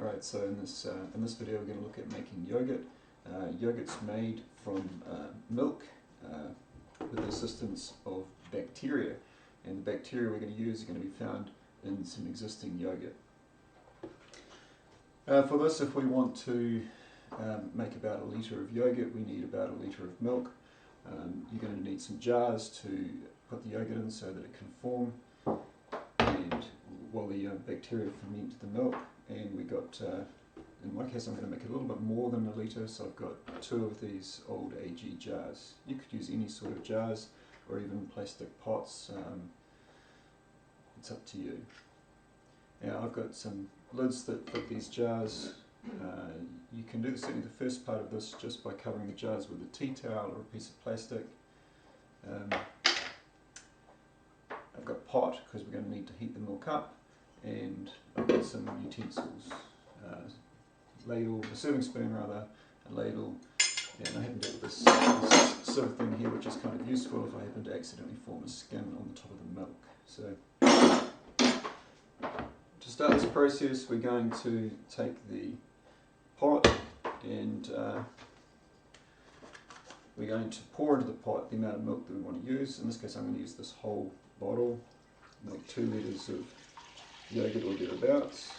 Alright, so in this video we're going to look at making yogurt. Yogurt's made from milk with the assistance of bacteria, and the bacteria we're going to use are going to be found in some existing yogurt. For this, if we want to make about 1 litre of yogurt, we need about 1 litre of milk. You're going to need some jars to put the yogurt in so that it can form, and while the bacteria ferment the milk. And we got, in my case I'm going to make a little bit more than 1 litre, so I've got 2 of these old AG jars. You could use any sort of jars or even plastic pots, it's up to you. Now I've got some lids that fit these jars. You can do certainly the first part of this just by covering the jars with a tea towel or a piece of plastic. I've got a pot because we're going to need to heat the milk up, and I've got some utensils, a serving spoon rather, a ladle, and I happen to have this sort of thing here which is kind of useful if I happen to accidentally form a skin on the top of the milk. So to start this process we're going to take the pot and we're going to pour into the pot the amount of milk that we want to use. In this case I'm going to use this whole bottle, like 2 litres of yogurt or thereabouts,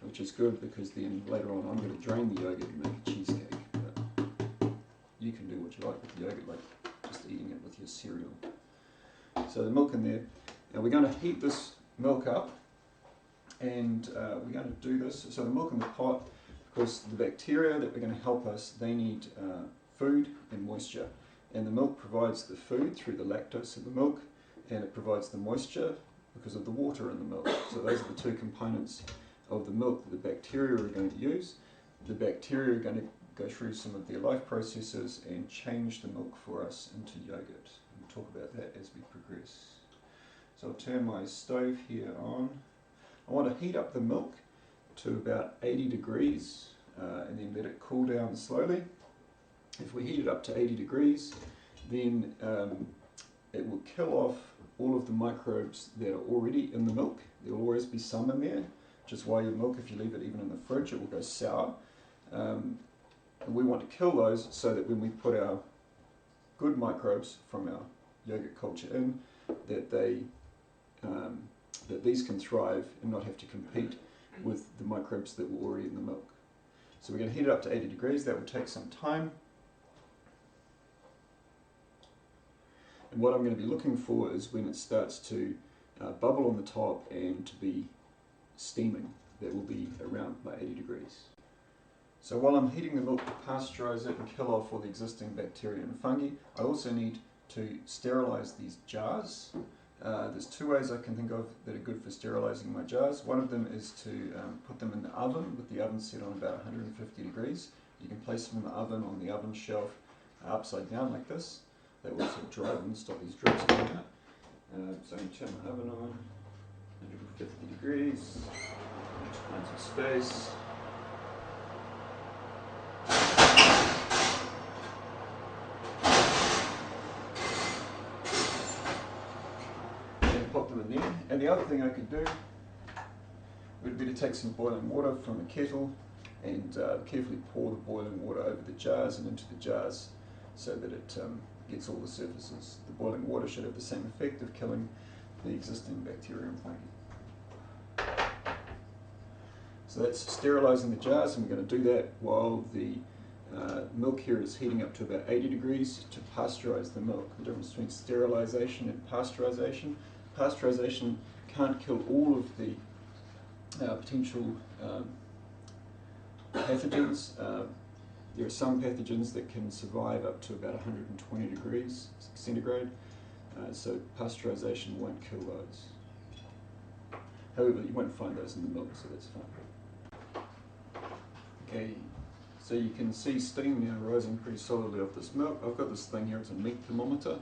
which is good because then later on I'm going to drain the yogurt and make a cheesecake. But you can do what you like with the yogurt, like just eating it with your cereal. So the milk in there, now we're going to heat this milk up, and we're going to do this. So the milk in the pot, of course the bacteria that are going to help us, they need food and moisture, and the milk provides the food through the lactose in the milk, and it provides the moisture because of the water in the milk. So those are the 2 components of the milk that the bacteria are going to use. The bacteria are going to go through some of their life processes and change the milk for us into yogurt. We'll talk about that as we progress. So I'll turn my stove here on. I want to heat up the milk to about 80 degrees and then let it cool down slowly. If we heat it up to 80 degrees, then it will kill off all of the microbes that are already in the milk. There will always be some in there, which is why your milk, if you leave it even in the fridge, it will go sour. And we want to kill those so that when we put our good microbes from our yogurt culture in, that these can thrive and not have to compete with the microbes that were already in the milk. So we're going to heat it up to 80 degrees. That will take some time. And what I'm going to be looking for is when it starts to bubble on the top and to be steaming. That will be around by 80 degrees. So while I'm heating the milk to pasteurize it and kill off all the existing bacteria and fungi, I also need to sterilize these jars. There's 2 ways I can think of that are good for sterilizing my jars. One of them is to put them in the oven with the oven set on about 150 degrees. You can place them in the oven on the oven shelf upside down like this. That will also dry them and stop these drips coming out. So I'm going to turn my oven on, 150 degrees, find some space. And pop them in there. And the other thing I could do would be to take some boiling water from a kettle and carefully pour the boiling water over the jars and into the jars so that it gets all the surfaces. The boiling water should have the same effect of killing the existing bacteria and fungi. So that's sterilizing the jars, and we're going to do that while the milk here is heating up to about 80 degrees to pasteurize the milk. The difference between sterilization and pasteurization. Pasteurization can't kill all of the potential pathogens. There are some pathogens that can survive up to about 120 degrees centigrade, so pasteurization won't kill those. However, you won't find those in the milk, so that's fine. Okay, so you can see steam now rising pretty solidly off this milk. I've got this thing here, it's a meat thermometer.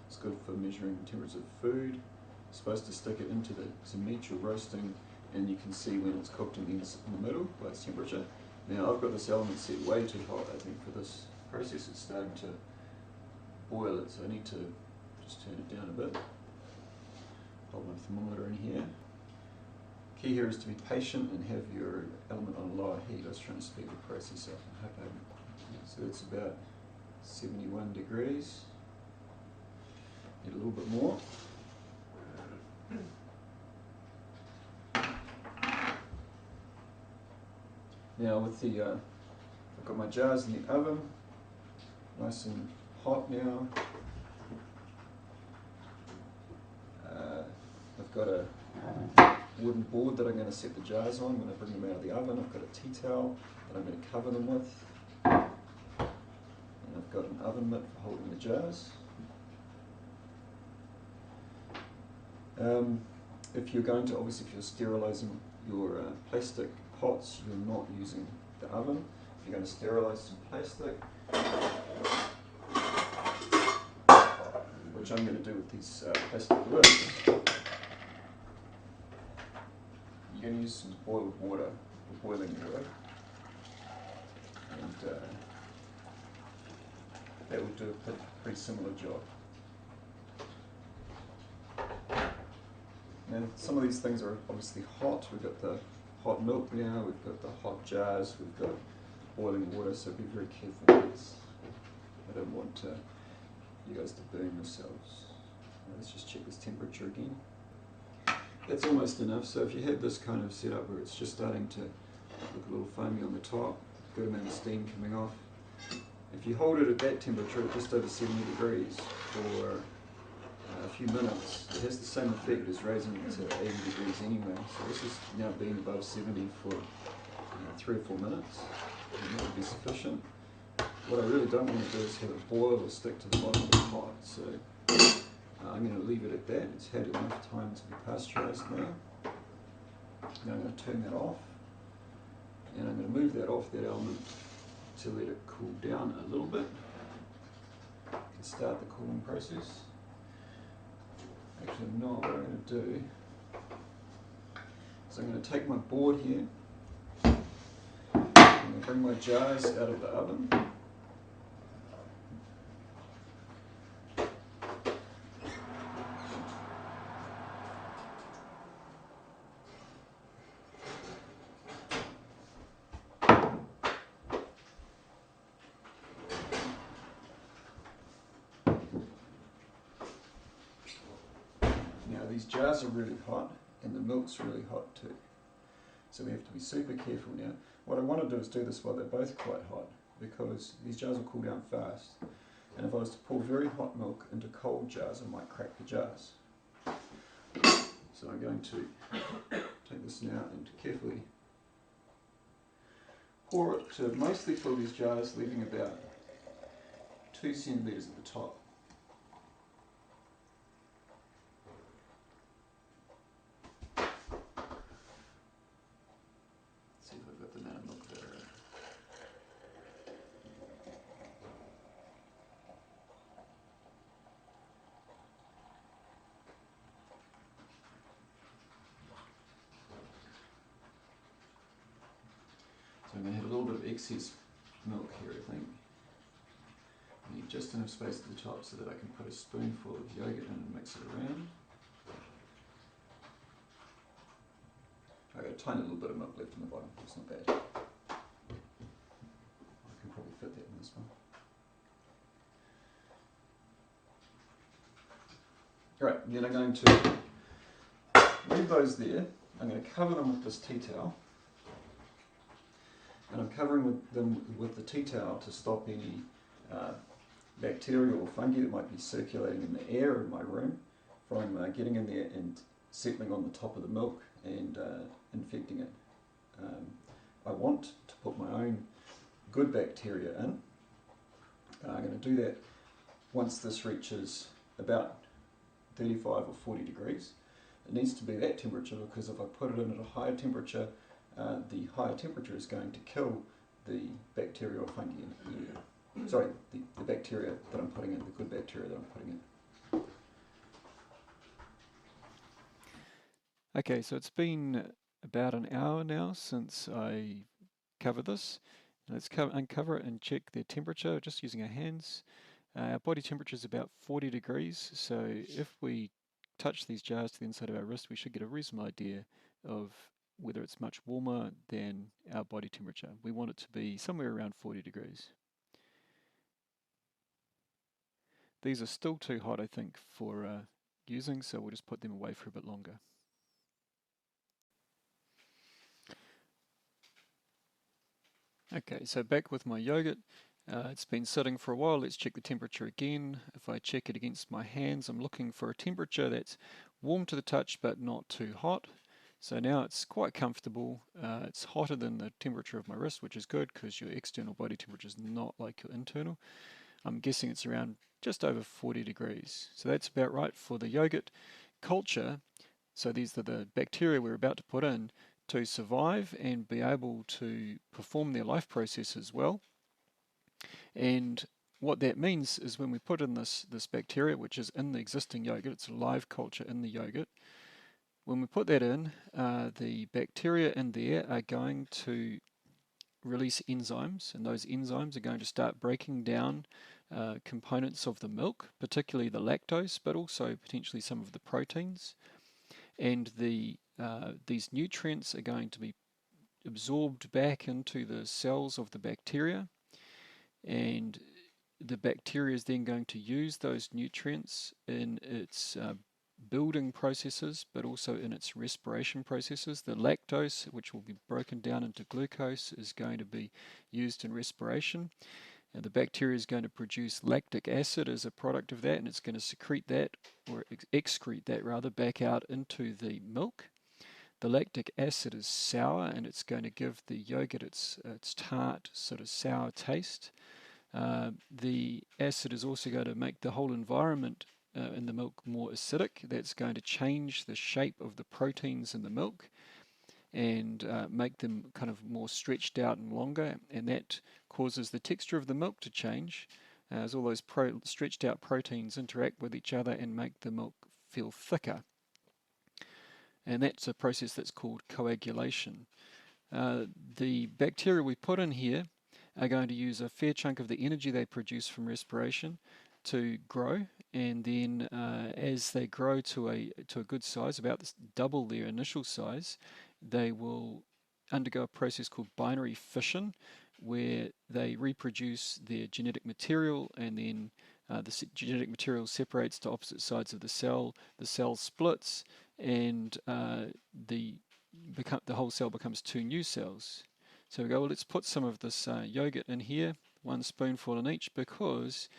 It's good for measuring the temperature of food. You're supposed to stick it into some meat you're roasting, and you can see when it's cooked in the middle by its temperature. Now I've got this element set way too hot, I think, for this process. It's starting to boil it, so I need to just turn it down a bit. Hold my thermometer in here. key here is to be patient and have your element on lower heat. I was trying to speed the process up. I hope I haven't. So it's about 71 degrees. Need a little bit more. Now with the, I've got my jars in the oven, nice and hot now. I've got a wooden board that I'm going to set the jars on when I bring them out of the oven. I've got a tea towel that I'm going to cover them with. And I've got an oven mitt for holding the jars. If you're going to, obviously if you're sterilising your plastic pots, you're not using the oven. If you're going to sterilise some plastic, which I'm going to do with these plastic lids, you can use some boiled water, or boiling water, and that will do a pretty similar job. And some of these things are obviously hot. We've got the hot milk now, we've got the hot jars, we've got boiling water, so be very careful with this. I don't want you guys to burn yourselves. Let's just check this temperature again. That's almost enough. So if you had this kind of setup where it's just starting to look a little foamy on the top, good amount of steam coming off. If you hold it at that temperature, at just over 70 degrees for a few minutes, it has the same effect as raising it to 80 degrees anyway. So this is now being above 70 for 3 or 4 minutes, and that would be sufficient. What I really don't want to do is have it boil or stick to the bottom of the pot. So I'm going to leave it at that. It's had enough time to be pasteurised now. Now I'm going to turn that off, and I'm going to move that off that element to let it cool down a little bit. You can start the cooling process. Actually, no, what I'm going to do is I'm going to take my board here, I'm going to bring my jars out of the oven. Now these jars are really hot and the milk's really hot too. So we have to be super careful now. What I want to do is do this while they're both quite hot, because these jars will cool down fast. And if I was to pour very hot milk into cold jars, I might crack the jars. So I'm going to take this now and carefully pour it to mostly fill these jars, leaving about 2 centimetres at the top. See if I've got the amount of milk there. So I'm going to have a little bit of excess milk here, I think. I need just enough space at the top so that I can put a spoonful of yogurt in and mix it around. I've got a tiny little bit of milk left in the bottom, it's not bad. I can probably fit that in this one. Alright, then I'm going to leave those there. I'm going to cover them with this tea towel. And I'm covering them with the tea towel to stop any bacteria or fungi that might be circulating in the air in my room from getting in there and settling on the top of the milk and infecting it. I want to put my own good bacteria in. I'm going to do that once this reaches about 35 or 40 degrees. It needs to be that temperature, because if I put it in at a higher temperature, the higher temperature is going to kill the bacteria or fungi in here. Sorry, the bacteria that I'm putting in, the good bacteria that I'm putting in. Okay, so it's been about an hour now since I covered this. Let's uncover it and check the temperature just using our hands. Our body temperature is about 40 degrees, so if we touch these jars to the inside of our wrist, we should get a reasonable idea of whether it's much warmer than our body temperature. We want it to be somewhere around 40 degrees. These are still too hot, I think, for using, so we'll just put them away for a bit longer. Okay, so back with my yogurt. It's been sitting for a while. Let's check the temperature again. If I check it against my hands, I'm looking for a temperature that's warm to the touch but not too hot. So now it's quite comfortable. It's hotter than the temperature of my wrist, which is good because your external body temperature is not like your internal. I'm guessing it's around just over 40 degrees. So that's about right for the yogurt culture. So these are the bacteria we're about to put in to survive and be able to perform their life processes well. And what that means is when we put in this bacteria, which is in the existing yogurt, it's a live culture in the yogurt. When we put that in, the bacteria in there are going to release enzymes, and those enzymes are going to start breaking down components of the milk, particularly the lactose, but also potentially some of the proteins. And these nutrients are going to be absorbed back into the cells of the bacteria, and the bacteria is then going to use those nutrients in its building processes, but also in its respiration processes. The lactose, which will be broken down into glucose, is going to be used in respiration. And the bacteria is going to produce lactic acid as a product of that, and it's going to secrete that, or excrete that rather, back out into the milk. The lactic acid is sour, and it's going to give the yogurt its tart, sort of sour taste. The acid is also going to make the whole environment in the milk more acidic. That's going to change the shape of the proteins in the milk and make them kind of more stretched out and longer, and that causes the texture of the milk to change as all those stretched out proteins interact with each other and make the milk feel thicker. And that's a process that's called coagulation. The bacteria we put in here are going to use a fair chunk of the energy they produce from respiration to grow, and then as they grow to a good size, about double their initial size, they will undergo a process called binary fission, where they reproduce their genetic material, and then the genetic material separates to opposite sides of the cell splits, and the whole cell becomes two new cells. So we go, well, let's put some of this yogurt in here, 1 spoonful in each, because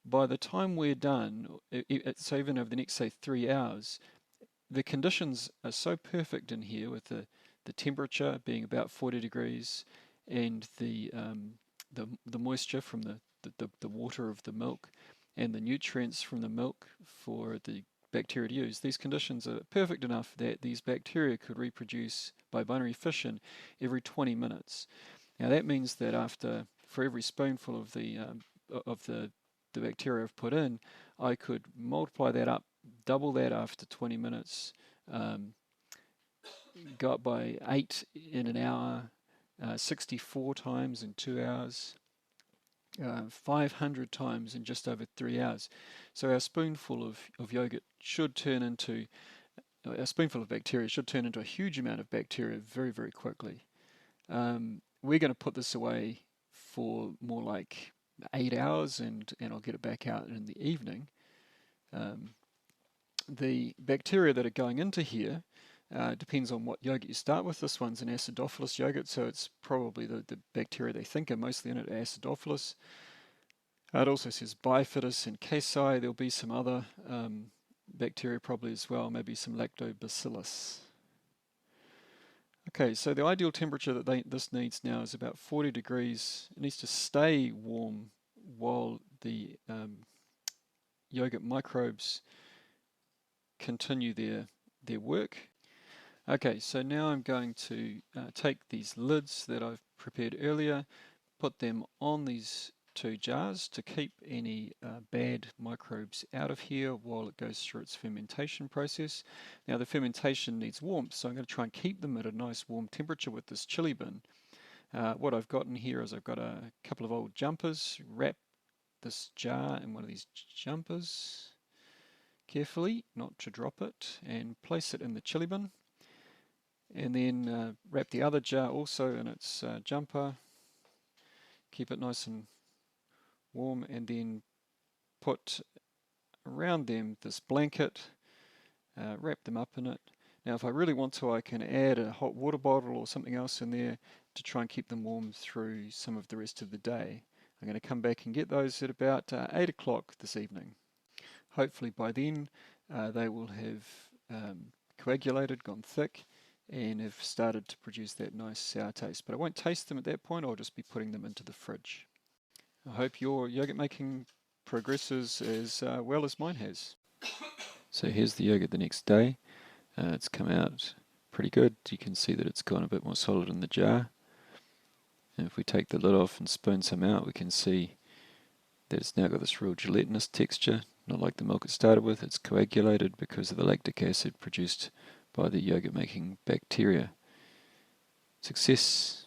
by the time we're done, so even over the next, say, 3 hours, the conditions are so perfect in here, with the temperature being about 40 degrees and the moisture from the water of the milk and the nutrients from the milk for the bacteria to use. These conditions are perfect enough that these bacteria could reproduce by binary fission every 20 minutes. Now that means that for every spoonful of the bacteria I've put in, I could multiply that up, double that after 20 minutes, go up by 8 in an hour, 64 times in 2 hours, 500 times in just over 3 hours. So our spoonful of yogurt should turn into, a spoonful of bacteria should turn into a huge amount of bacteria very, very quickly. We're going to put this away for more like 8 hours, and I'll get it back out in the evening. The bacteria that are going into here depends on what yogurt you start with. This one's an acidophilus yogurt, so it's probably the bacteria they think are mostly in it are acidophilus. It also says bifidus and casei. There'll be some other bacteria probably as well, maybe some lactobacillus. Okay, so the ideal temperature that this needs now is about 40 degrees. It needs to stay warm while the yogurt microbes continue their work. Okay, so now I'm going to take these lids that I've prepared earlier, put them on these 2 jars to keep any bad microbes out of here while it goes through its fermentation process. Now the fermentation needs warmth, so I'm going to try and keep them at a nice warm temperature with this chili bin. What I've got in here is I've got a couple of old jumpers. Wrap this jar in one of these jumpers carefully, not to drop it, and place it in the chili bin. And then wrap the other jar also in its jumper, keep it nice and warm, and then put around them this blanket, wrap them up in it. Now if I really want to, I can add a hot water bottle or something else in there to try and keep them warm through some of the rest of the day. I'm going to come back and get those at about 8 o'clock this evening. Hopefully by then they will have coagulated, gone thick, and have started to produce that nice sour taste. But I won't taste them at that point, I'll just be putting them into the fridge. I hope your yogurt making progresses as well as mine has. So here's the yogurt the next day. It's come out pretty good. You can see that it's gone a bit more solid in the jar. And if we take the lid off and spoon some out, we can see that it's now got this real gelatinous texture, not like the milk it started with. It's coagulated because of the lactic acid produced by the yogurt making bacteria. Success!